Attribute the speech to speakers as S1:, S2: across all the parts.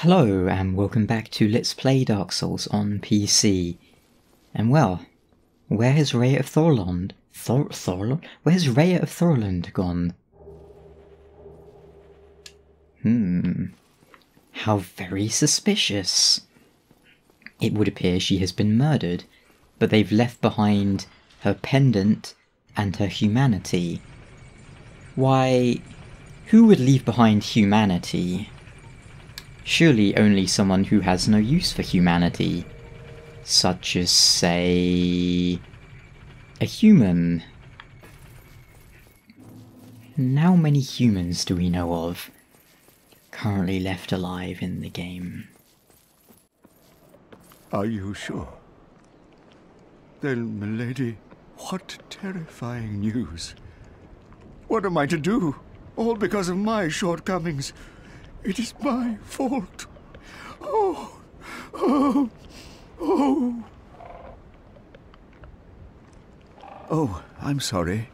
S1: Hello and welcome back to Let's Play Dark Souls on PC. And well, where has Raya of Thorland? Where's Raya of Thorland gone? How very suspicious. It would appear she has been murdered, but they've left behind her pendant and her humanity. Why, who would leave behind humanity? Surely only someone who has no use for humanity, such as, say, a human. And how many humans do we know of currently left alive in the game?
S2: Are you sure? Then, milady, what terrifying news. What am I to do? All because of my shortcomings. It is my fault. Oh. Oh, I'm sorry.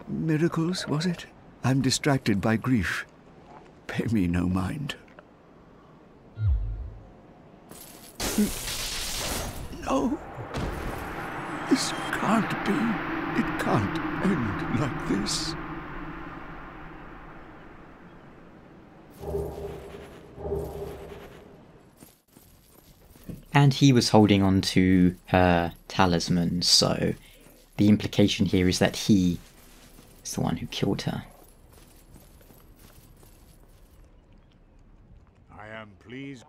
S2: Miracles, was it? I'm distracted by grief. Pay me no mind. No. This can't be. It can't end like this.
S1: And he was holding on to her talisman, so the implication here is that he is the one who killed her.
S3: I am pleased.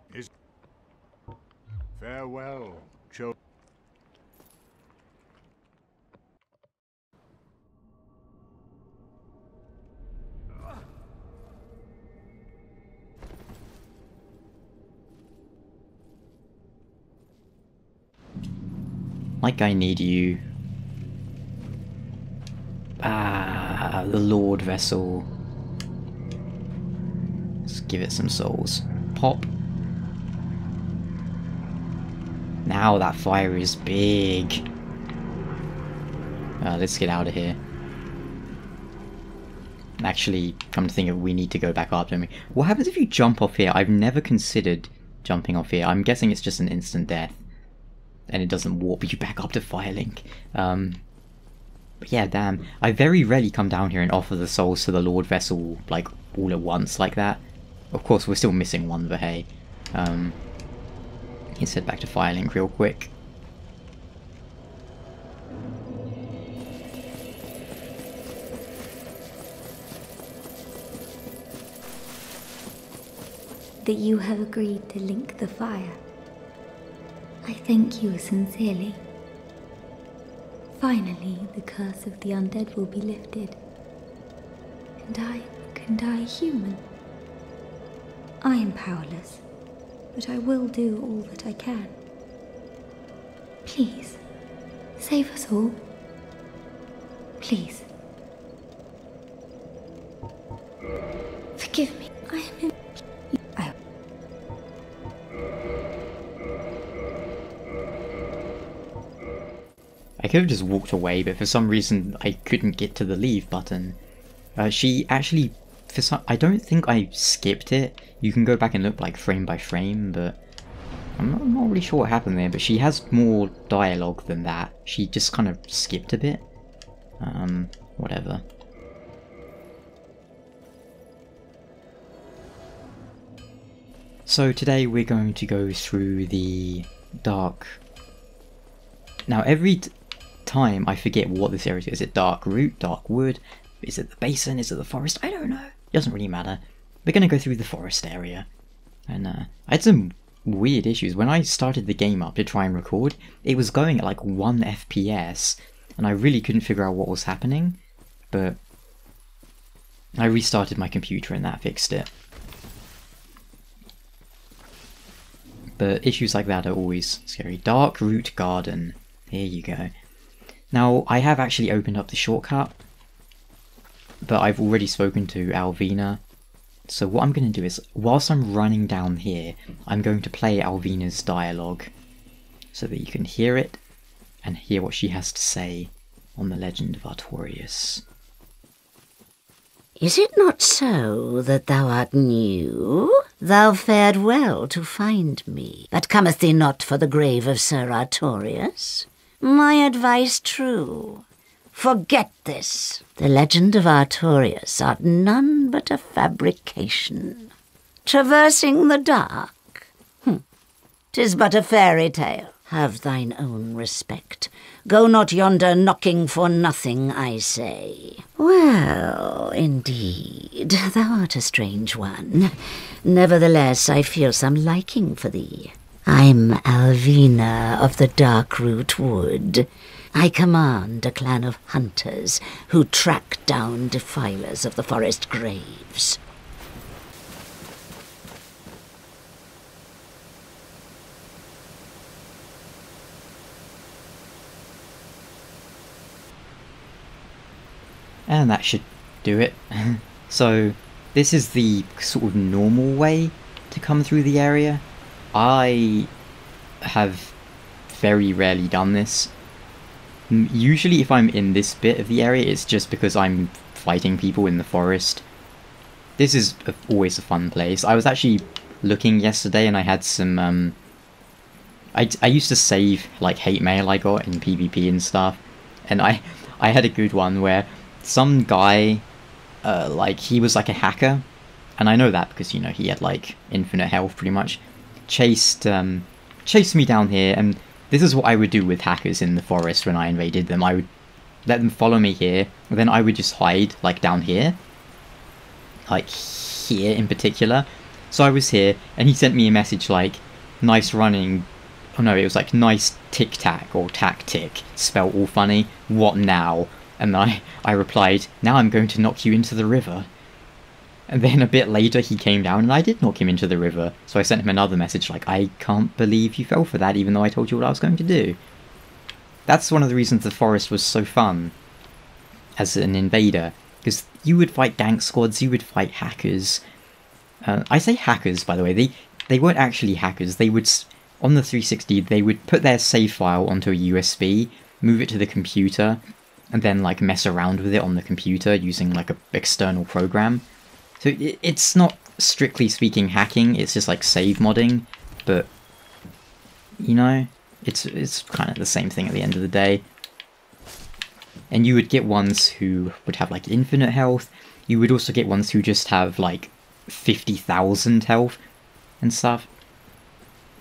S3: Farewell, children.
S1: Like I need you. Ah, the Lord Vessel. Let's give it some souls. Pop. Now that fire is big. Let's get out of here. Actually, come to think of it, we need to go back up, don't we? What happens if you jump off here? I've never considered jumping off here. I'm guessing it's just an instant death. And it doesn't warp you back up to Firelink. But yeah, damn. I very rarely come down here and offer the souls to the Lord Vessel, like, all at once like that. Of course, we're still missing one, but hey. Let's head back to Firelink real quick.
S4: That you have agreed to link the fire. I thank you sincerely. Finally, the curse of the undead will be lifted, and I can die human. I am powerless, but I will do all that I can. Please, save us all. Please. Forgive me. I am in...
S1: I could have just walked away, but for some reason I couldn't get to the leave button. She actually, I don't think I skipped it. You can go back and look like frame by frame, but I'm not really sure what happened there. But she has more dialogue than that. She just kind of skipped a bit. Whatever. So today we're going to go through the dark... Now every time I forget what this area is. Is it Darkroot, Darkwood? Is it the basin? Is it the forest? I don't know. It doesn't really matter. We're going to go through the forest area. And I had some weird issues. When I started the game up to try and record, it was going at like 1 FPS. And I really couldn't figure out what was happening. But I restarted my computer and that fixed it. But issues like that are always scary. Darkroot Garden. Here you go. Now, I have actually opened up the shortcut, but I've already spoken to Alvina. So what I'm going to do is, whilst I'm running down here, I'm going to play Alvina's dialogue, so that you can hear it, and hear what she has to say on the legend of Artorias.
S5: Is it not so that thou art new? Thou fared well to find me, but cometh thee not for the grave of Sir Artorias? My advice true. Forget this. The legend of Artorias art none but a fabrication. Traversing the dark? 'Tis but a fairy tale. Have thine own respect. Go not yonder knocking for nothing, I say. Well, indeed, thou art a strange one. Nevertheless, I feel some liking for thee. I'm Alvina of the Darkroot Wood. I command a clan of hunters who track down defilers of the forest graves.
S1: And that should do it. So, this is the sort of normal way to come through the area. I have very rarely done this. Usually if I'm in this bit of the area, it's just because I'm fighting people in the forest. This is always a fun place. I was actually looking yesterday and I had some, I used to save, like, hate mail I got in PvP and stuff. And I had a good one where some guy, like, he was like a hacker. And I know that because, you know, he had, like, infinite health pretty much. Chased me down here, and this is what I would do with hackers in the forest when I invaded them. I would let them follow me here, and then I would just hide, like, down here. Like, here in particular. So I was here, and he sent me a message like, nice running. Oh no, it was like, nice tic-tac, or tactic, spelled all funny. What now? And I replied, now I'm going to knock you into the river. And then a bit later he came down and I did knock him into the river. So I sent him another message like, I can't believe you fell for that even though I told you what I was going to do. That's one of the reasons the forest was so fun as an invader. Because you would fight gank squads, you would fight hackers. I say hackers, by the way, they weren't actually hackers. They would, on the 360, they would put their save file onto a USB, move it to the computer, and then like mess around with it on the computer using like an external program. So it's not strictly speaking hacking, it's just like save modding, but you know, it's kind of the same thing at the end of the day. And you would get ones who would have like infinite health, you would also get ones who just have like 50,000 health and stuff.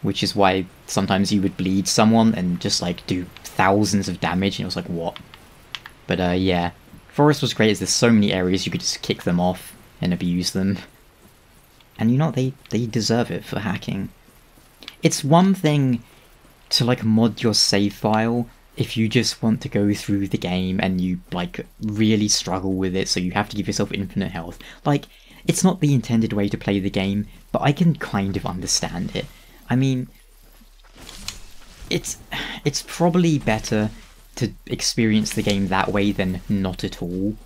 S1: Which is why sometimes you would bleed someone and just like do thousands of damage and it was like, what? But yeah, Forest was great as there's so many areas you could just kick them off and abuse them. And you know, they deserve it for hacking. It's one thing to like mod your save file if you just want to go through the game and you like really struggle with it, so you have to give yourself infinite health. Like, it's not the intended way to play the game, but I can kind of understand it. I mean, it's probably better to experience the game that way than not at all.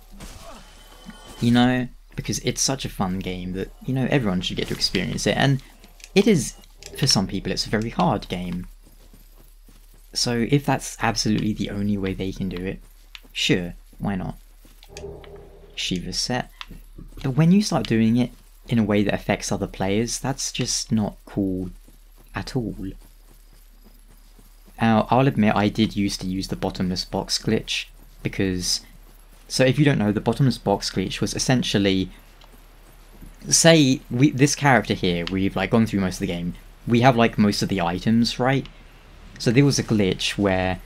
S1: You know? Because it's such a fun game that, you know, everyone should get to experience it. And it is, for some people, it's a very hard game. So if that's absolutely the only way they can do it, sure, why not? Shiva's set. But when you start doing it in a way that affects other players, that's just not cool at all. Now, I'll admit I did used to use the Bottomless Box Glitch, because... So if you don't know, the Bottomless Box Glitch was essentially... Say, this character here, we've like gone through most of the game, we have like most of the items, right? So there was a glitch where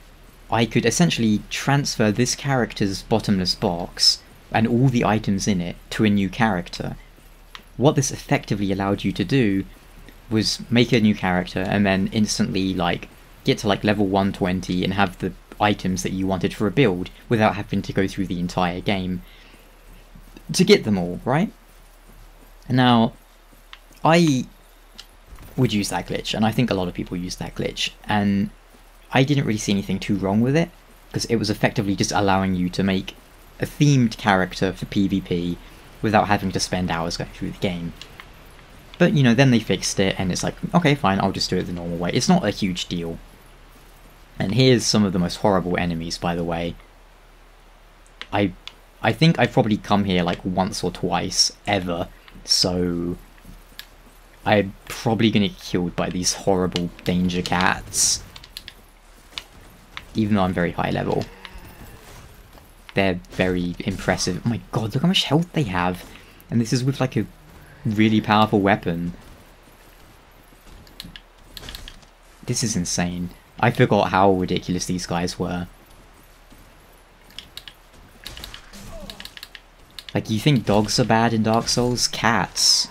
S1: I could essentially transfer this character's bottomless box and all the items in it to a new character. What this effectively allowed you to do was make a new character and then instantly like get to like level 120 and have the items that you wanted for a build without having to go through the entire game to get them all, right? Now, I would use that glitch, and I think a lot of people use that glitch, and I didn't really see anything too wrong with it, because it was effectively just allowing you to make a themed character for PvP without having to spend hours going through the game. But, you know, then they fixed it, and it's like, okay, fine, I'll just do it the normal way. It's not a huge deal. And here's some of the most horrible enemies, by the way. I think I've probably come here like once or twice, ever, so... I'm probably gonna get killed by these horrible danger cats. Even though I'm very high level. They're very impressive. Oh my god, look how much health they have. And this is with like a really powerful weapon. This is insane. I forgot how ridiculous these guys were. Like, you think dogs are bad in Dark Souls? Cats.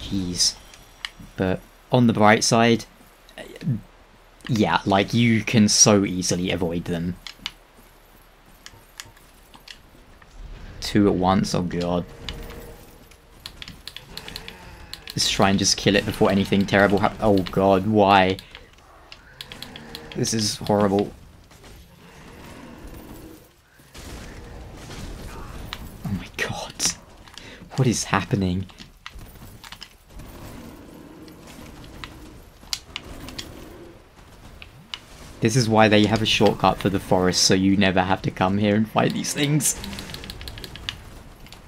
S1: Jeez. But on the bright side, yeah, like, you can so easily avoid them. 2 at once? Oh god. Let's try and just kill it before anything terrible happens. Oh god, why? This is horrible. Oh my god. What is happening? This is why they have a shortcut for the forest, so you never have to come here and fight these things.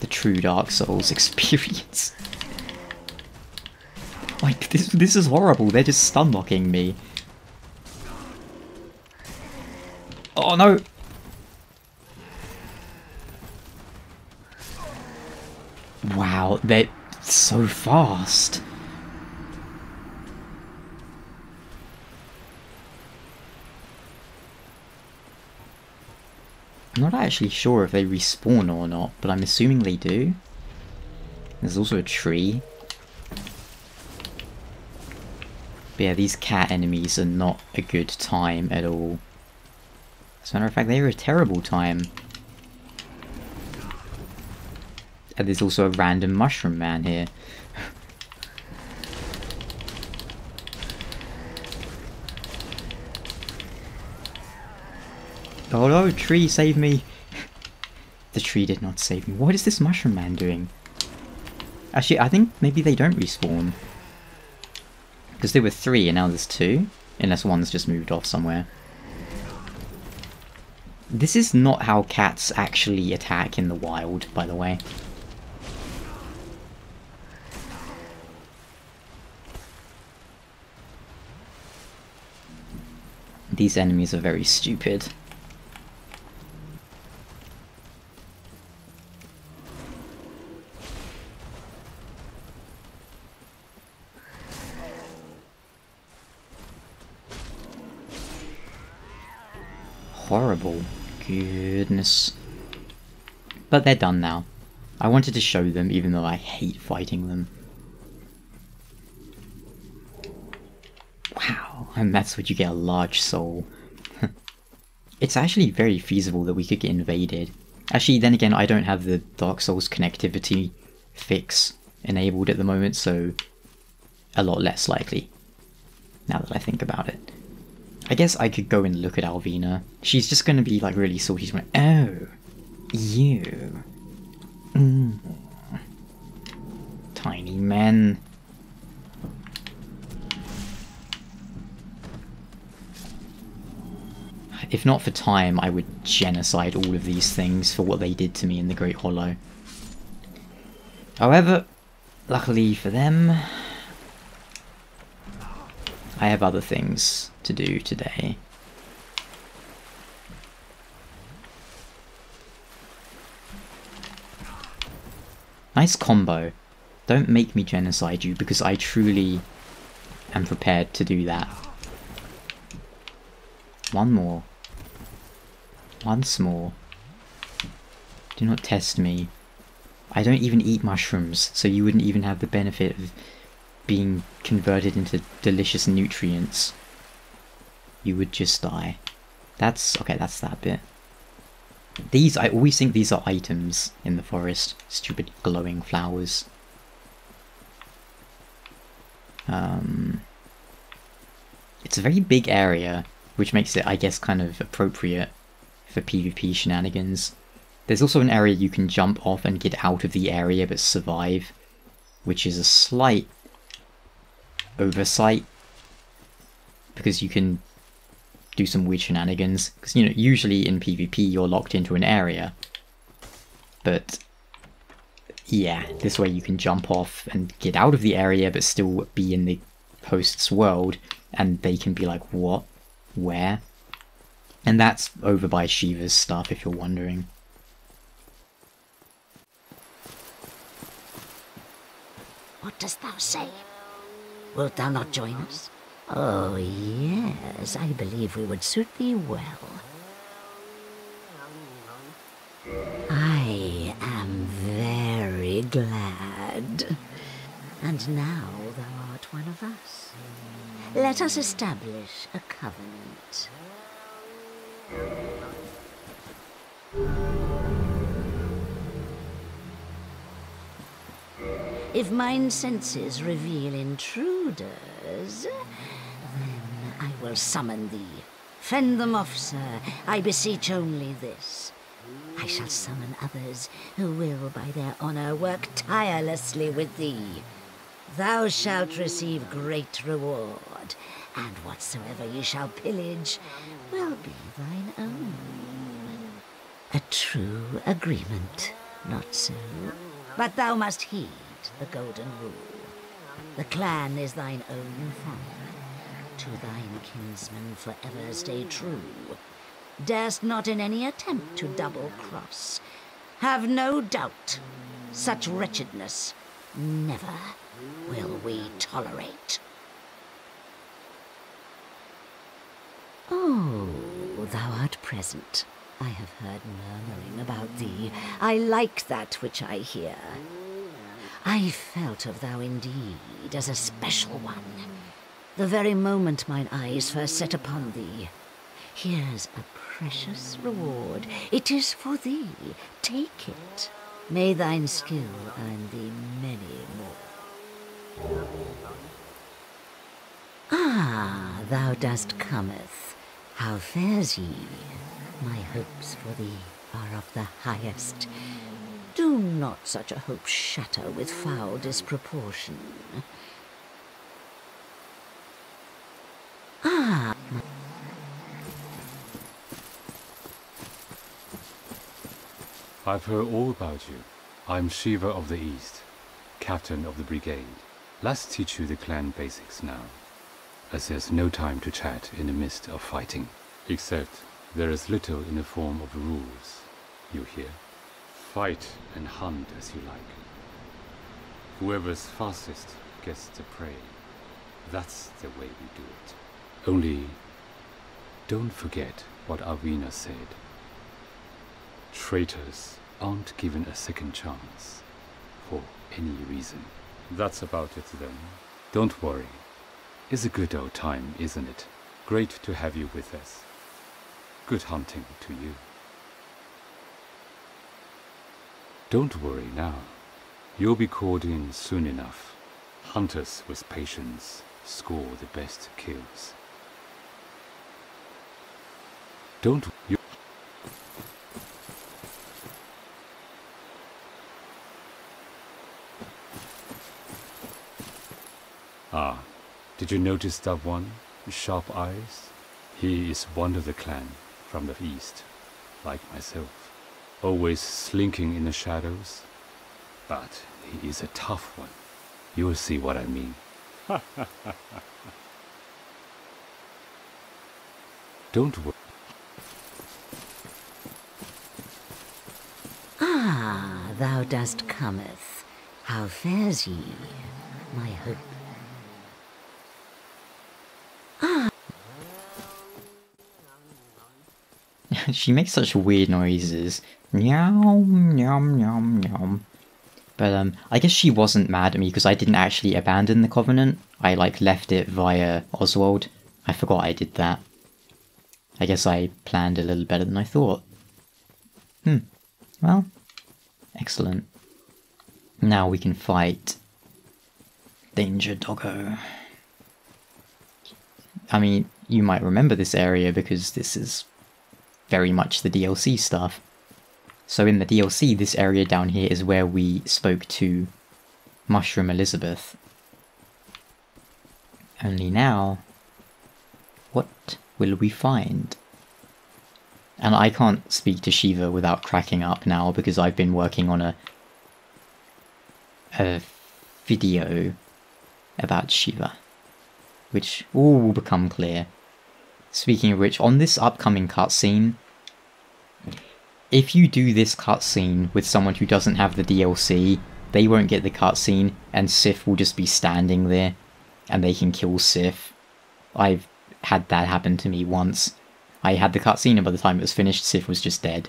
S1: The true Dark Souls experience. Like, this is horrible. They're just stun-locking me. Oh no! Wow, they're so fast. I'm not actually sure if they respawn or not, but I'm assuming they do. There's also a tree. But yeah, these cat enemies are not a good time at all. As a matter of fact, they are a terrible time. And there's also a random mushroom man here. Oh no, tree, save me! The tree did not save me. What is this mushroom man doing? Actually, I think maybe they don't respawn. Because there were 3 and now there's 2. Unless one's just moved off somewhere. This is not how cats actually attack in the wild, by the way. These enemies are very stupid. Horrible. Goodness. But they're done now. I wanted to show them even though I hate fighting them. Wow, and that's what you get, a large soul. It's actually very feasible that we could get invaded. Actually, then again, I don't have the Dark Souls connectivity fix enabled at the moment, so a lot less likely, now that I think about it. I guess I could go and look at Alvina. She's just going to be like really salty. She's going, oh, you. Tiny men. If not for time, I would genocide all of these things for what they did to me in the Great Hollow. However, luckily for them, I have other things to do today. Nice combo. Don't make me genocide you, because I truly am prepared to do that. One more. Once more. Do not test me. I don't even eat mushrooms, so you wouldn't even have the benefit of being converted into delicious nutrients. You would just die. That's... okay, that's that bit. These, I always think these are items in the forest. Stupid glowing flowers. It's a very big area, which makes it, I guess, kind of appropriate for PvP shenanigans. There's also an area you can jump off and get out of the area but survive, which is a slight oversight, because you can do some weird shenanigans. Because, you know, usually in PvP you're locked into an area, but Yeah, this way you can jump off and get out of the area but still be in the host's world, and they can be like, what? Where? And that's over by Shiva's stuff, if you're wondering.
S5: What dost thou say? Wilt thou not join us? Oh, yes, I believe we would suit thee well. I am very glad. And now thou art one of us. Let us establish a covenant. If mine senses reveal intruders, then I will summon thee. Fend them off, sir. I beseech only this. I shall summon others who will, by their honor, work tirelessly with thee. Thou shalt receive great reward, and whatsoever ye shall pillage will be thine own. A true agreement, not so? But thou must heed the golden rule. The clan is thine own family. To thine kinsmen forever stay true. Darest not in any attempt to double-cross. Have no doubt, such wretchedness never will we tolerate. Oh, thou art present. I have heard murmuring about thee. I like that which I hear. I felt of thou indeed as a special one. The very moment mine eyes first set upon thee. Here's a precious reward. It is for thee. Take it. May thine skill earn thee many more. Ah, thou dost cometh. How fares ye? My hopes for thee are of the highest. Do not such a hope shatter with foul disproportion. Ah.
S6: I've heard all about you. I'm Shiva of the East, captain of the brigade. Let's teach you the clan basics now, as there's no time to chat in the midst of fighting. Except there is little in the form of rules, you hear? Fight and hunt as you like. Whoever's fastest gets the prey. That's the way we do it. Only, don't forget what Arvina said. Traitors aren't given a second chance, for any reason. That's about it then. Don't worry. It's a good old time, isn't it? Great to have you with us. Good hunting to you. Don't worry now. You'll be called in soon enough. Hunters with patience score the best kills. Don't you... Ah, did you notice that one? Sharp eyes? He is one of the clan from the east, like myself. Always slinking in the shadows. But he is a tough one. You'll see what I mean. Don't worry.
S5: Ah, thou dost cometh. How fares ye? My hope.
S1: She makes such weird noises. Meow, meow, meow, meow. But I guess she wasn't mad at me because I didn't actually abandon the Covenant. I left it via Oswald. I forgot I did that. I guess I planned a little better than I thought. Well, excellent. Now we can fight Danger Doggo. I mean, you might remember this area because this is very much the DLC stuff. So in the DLC, this area down here is where we spoke to Mushroom Elizabeth. Only now, what will we find? And I can't speak to Shiva without cracking up now because I've been working on a a video about Shiva, which all will become clear. Speaking of which, on this upcoming cutscene, if you do this cutscene with someone who doesn't have the DLC, they won't get the cutscene, and Sif will just be standing there, and they can kill Sif. I've had that happen to me once. I had the cutscene, and by the time it was finished, Sif was just dead.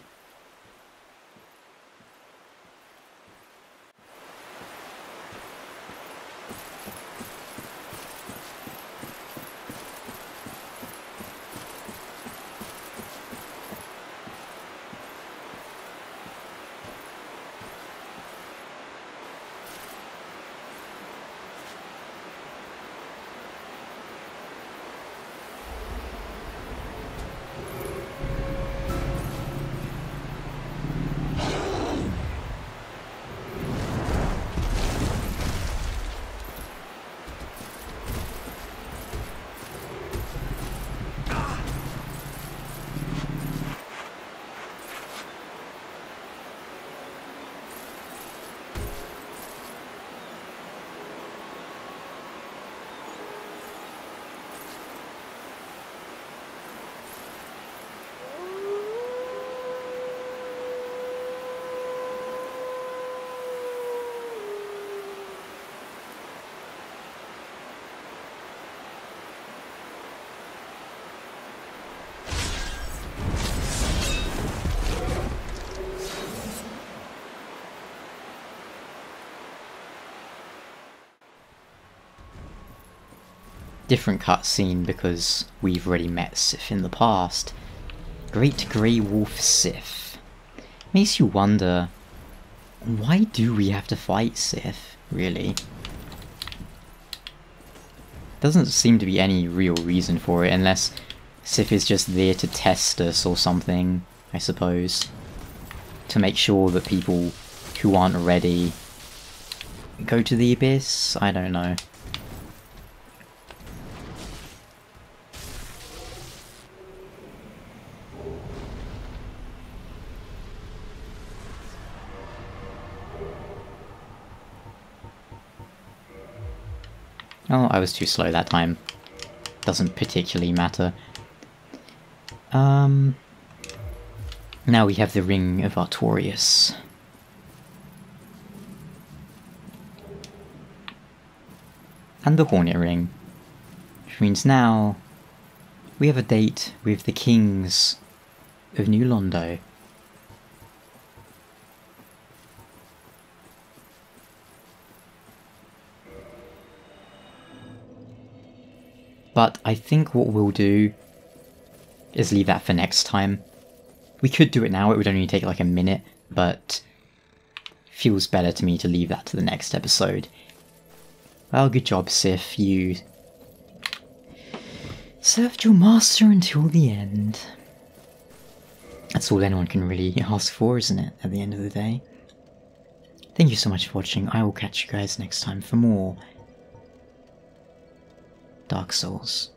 S1: Different cutscene because we've already met Sif in the past. Great Grey Wolf Sif. Makes you wonder, why do we have to fight Sif, really? Doesn't seem to be any real reason for it, unless Sif is just there to test us or something, I suppose. To make sure that people who aren't ready go to the Abyss? I don't know. Oh, I was too slow that time. Doesn't particularly matter. Now we have the Ring of Artorias. And the Hornet Ring. Which means now we have a date with the Kings of New Londo. But I think what we'll do is leave that for next time. We could do it now, it would only take like a minute, but feels better to me to leave that to the next episode. Well, good job, Sif. You served your master until the end. That's all anyone can really ask for, isn't it, at the end of the day? Thank you so much for watching. I will catch you guys next time for more Dark Souls.